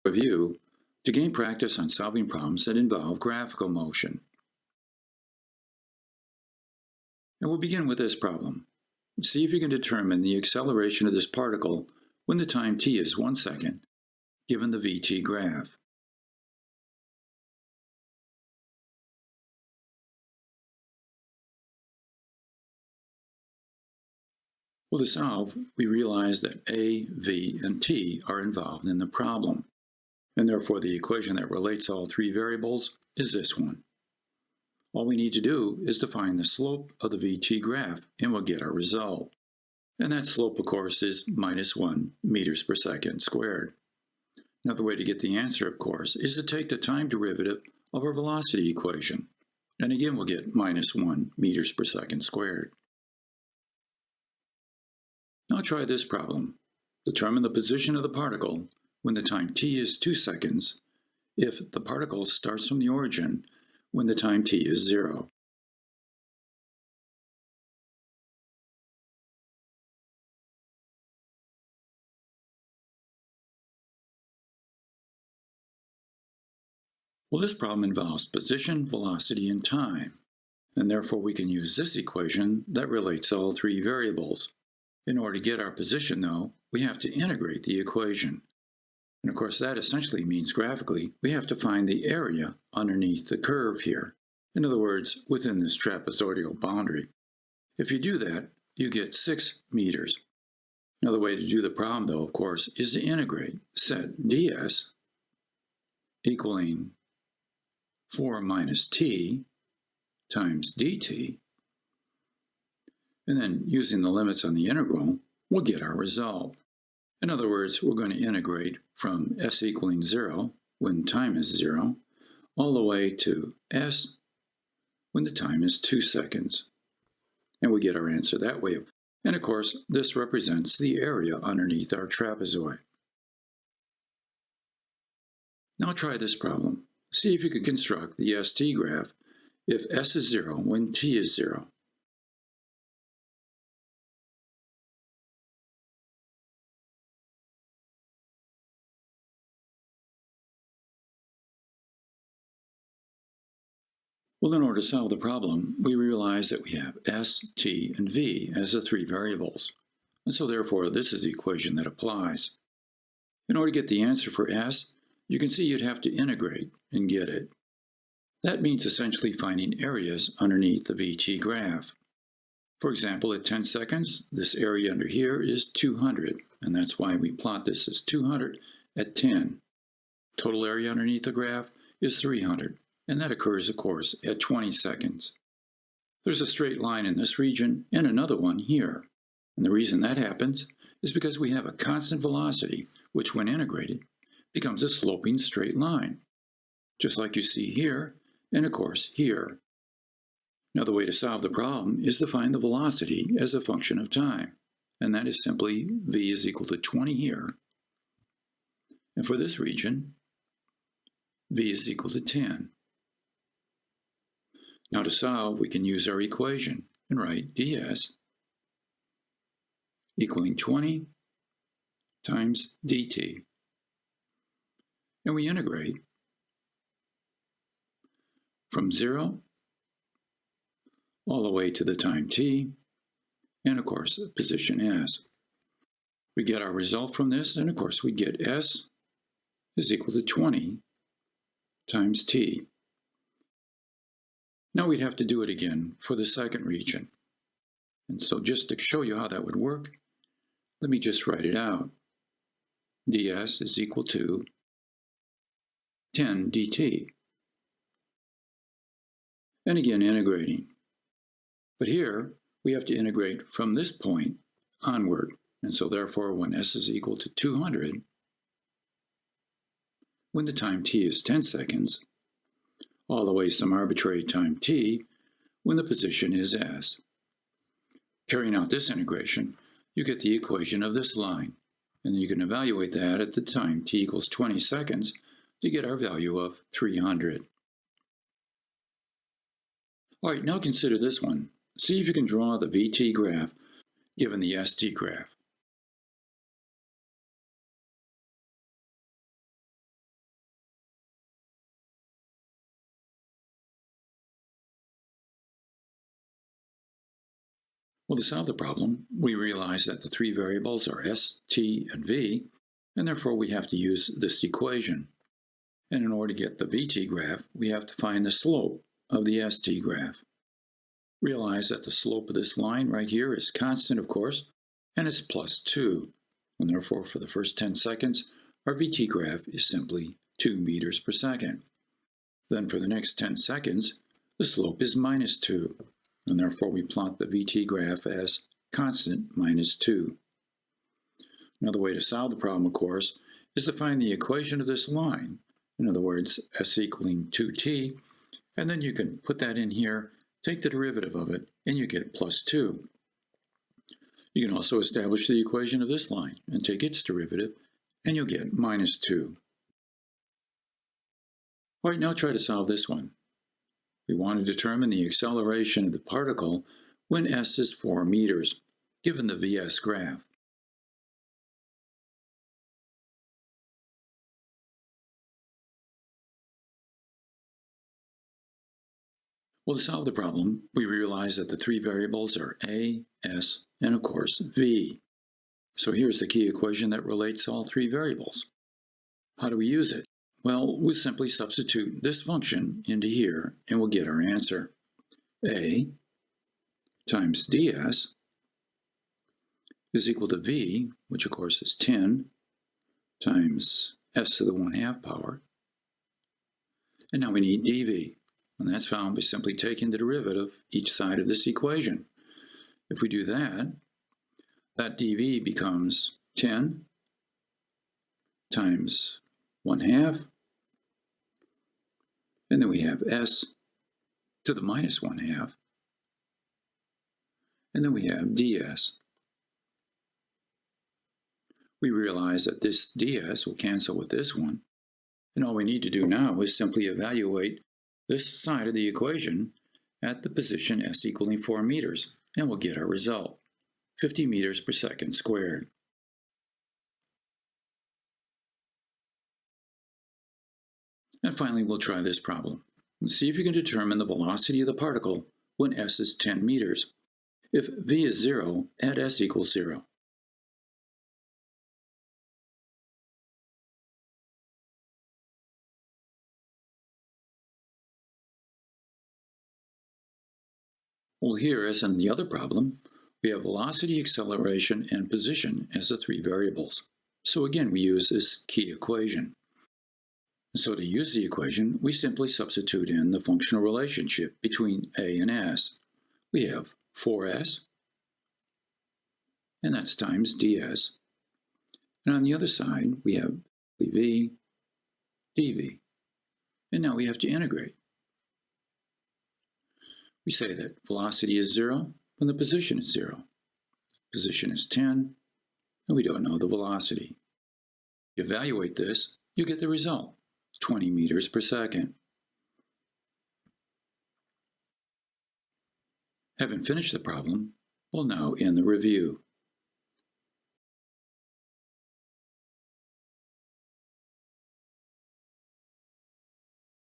Review to gain practice on solving problems that involve graphical motion. And we'll begin with this problem. See if you can determine the acceleration of this particle when the time t is 1 second, given the vt graph. Well, to solve, we realize that a, v, and t are involved in the problem, and therefore the equation that relates all three variables is this one. All we need to do is to find the slope of the vt graph, and we'll get our result. And that slope, of course, is -1 meters per second squared. Another way to get the answer, of course, is to take the time derivative of our velocity equation. And again, we'll get -1 meters per second squared. Now try this problem. Determine the position of the particle when the time t is 2 seconds if the particle starts from the origin when the time t is 0. Well, this problem involves position, velocity, and time, and therefore we can use this equation that relates all three variables. In order to get our position, though, we have to integrate the equation. And of course, that essentially means graphically, we have to find the area underneath the curve here. In other words, within this trapezoidal boundary. If you do that, you get 6 meters. Another way to do the problem, though, of course, is to integrate. Set ds equaling 4 minus t times dt. And then, using the limits on the integral, we'll get our result. In other words, we're going to integrate from s equaling 0, when time is 0, all the way to s, when the time is 2 seconds. And we get our answer that way. And of course, this represents the area underneath our trapezoid. Now try this problem. See if you can construct the st graph if s is 0 when t is 0. Well, in order to solve the problem, we realize that we have s, t, and v as the three variables. And so therefore, this is the equation that applies. In order to get the answer for s, you can see you'd have to integrate and get it. That means essentially finding areas underneath the vt graph. For example, at 10 seconds, this area under here is 200, and that's why we plot this as 200 at 10. Total area underneath the graph is 300. And that occurs, of course, at 20 seconds. There's a straight line in this region and another one here. And the reason that happens is because we have a constant velocity, which when integrated, becomes a sloping straight line, just like you see here, and of course here. Another way to solve the problem is to find the velocity as a function of time, and that is simply v is equal to 20 here. And for this region, v is equal to 10. Now to solve, we can use our equation and write ds equaling 20 times dt. And we integrate from 0 all the way to the time t, and of course the position s. We get our result from this, and of course we get s is equal to 20 times t. Now we'd have to do it again for the second region. And so just to show you how that would work, let me just write it out. ds is equal to 10 dt. And again, integrating. But here, we have to integrate from this point onward. And so therefore, when s is equal to 200, when the time t is 10 seconds, all the way some arbitrary time t, when the position is s. Carrying out this integration, you get the equation of this line, and you can evaluate that at the time t equals 20 seconds to get our value of 300. All right, now consider this one. See if you can draw the vt graph given the st graph. Well, to solve the problem, we realize that the three variables are s, t, and v, and therefore we have to use this equation. And in order to get the vt graph, we have to find the slope of the st graph. Realize that the slope of this line right here is constant, of course, and it's plus 2. And therefore, for the first 10 seconds, our vt graph is simply 2 meters per second. Then for the next 10 seconds, the slope is minus 2, and therefore we plot the vt graph as constant minus 2. Another way to solve the problem, of course, is to find the equation of this line. In other words, s equaling 2t, and then you can put that in here, take the derivative of it, and you get plus 2. You can also establish the equation of this line and take its derivative, and you'll get minus 2. All right, now try to solve this one. We want to determine the acceleration of the particle when s is 4 meters, given the vs graph. Well, to solve the problem, we realize that the three variables are a, s, and of course v. So here's the key equation that relates all three variables. How do we use it? Well, we'll simply substitute this function into here and we'll get our answer. A times ds is equal to v, which of course is 10, times s to the 1/2 power. And now we need dv. And that's found by simply taking the derivative each side of this equation. If we do that, that dv becomes 10 times 1/2, and then we have s to the minus 1/2, and then we have ds. We realize that this ds will cancel with this one, and all we need to do now is simply evaluate this side of the equation at the position s equaling 4 meters, and we'll get our result, 50 meters per second squared. And finally, we'll try this problem and see if you can determine the velocity of the particle when s is 10 meters. If v is 0, add s equals 0. Well, here, as in the other problem, we have velocity, acceleration, and position as the three variables. So again, we use this key equation. So to use the equation, we simply substitute in the functional relationship between a and s. We have 4s, and that's times ds. And on the other side, we have v, dv. And now we have to integrate. We say that velocity is 0 when the position is 0. Position is 10, and we don't know the velocity. Evaluate this, you get the result, 20 meters per second. Having finished the problem, we'll now end the review.